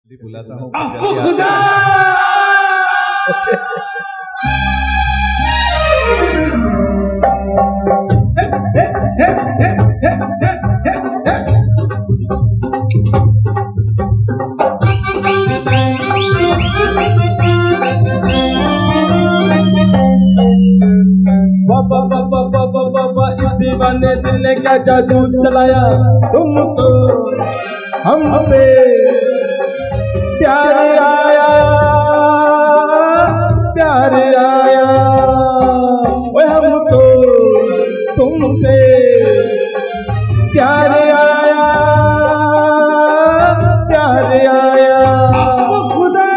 बुलाता हूँ खुदा बाबा बाबा बाबा बाबा इस दीवाने दिल ने क्या जादू चलाया तुमको हम पे प्यार आया वो हमको तुमसे प्यार आया खुदा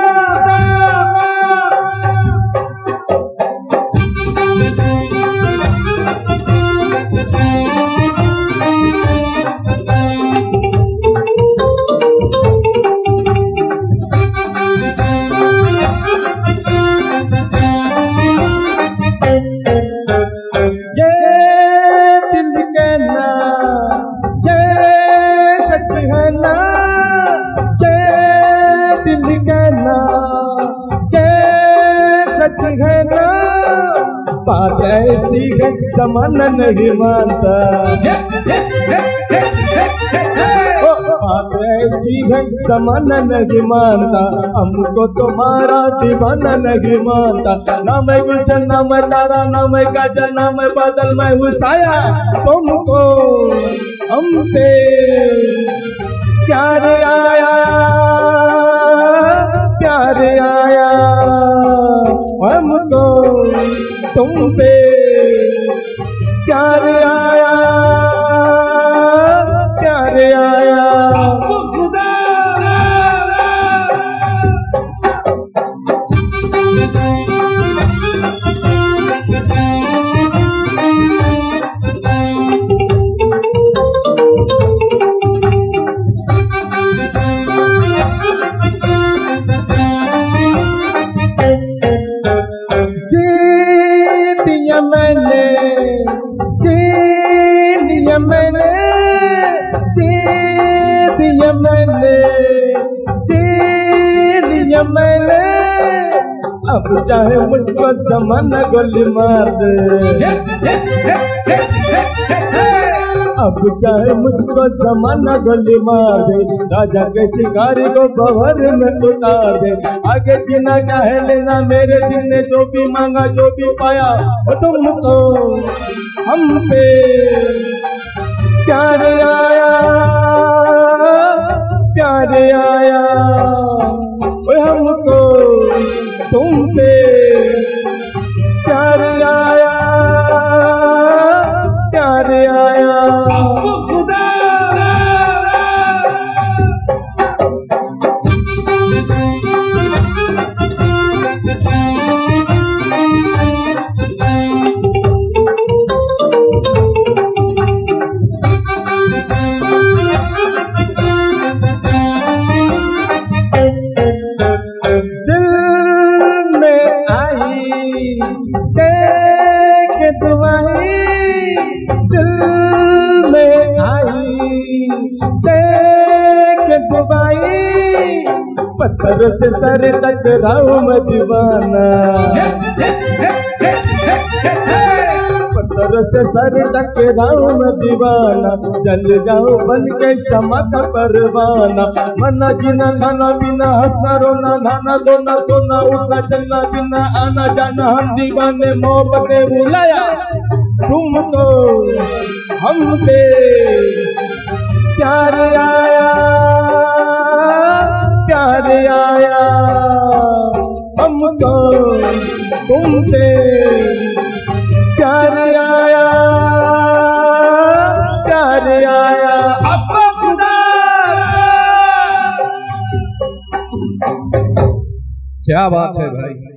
बात ऐसी है जमाना नहीं मानता बात ऐसी है जमाना नहीं मानता हमको तुम्हारा दीवाना नहीं मानता ना मैं गुलशन ना मैं तारा ना मैं काजल ना मैं बादल मैं हूँ साया तुमको हम पे प्यार आया हमको तुमसे प्यार आया खुदा मैंने अब चाहे मुझको जमाना गोली मार दे अब चाहे मुझको जमाना गोली मार दे राजा के शिकारी को बवर में उतार दे आगे जीना क्या है लेना मेरे दिल ने जो भी मांगा जो भी पाया वो तुमको हम पे प्यार आया हमको तुमसे प्यार आया खुदा दिल में आई दुबाई पत्थर से सर टकराऊं मैं दीवाना पत्थर से सर टकराऊं मैं दीवाना जल जाऊं बन के क्षमा का परवाना मना जीना खाना पीना हंसना रोना नहाना धोना सोना उठना चलना बिना आना जाना हम दीवाने मोहब्बतें बुलाया तुमको हम पे प्यार आया हमको तुमसे प्यार आया खुदा क्या बात है भाई।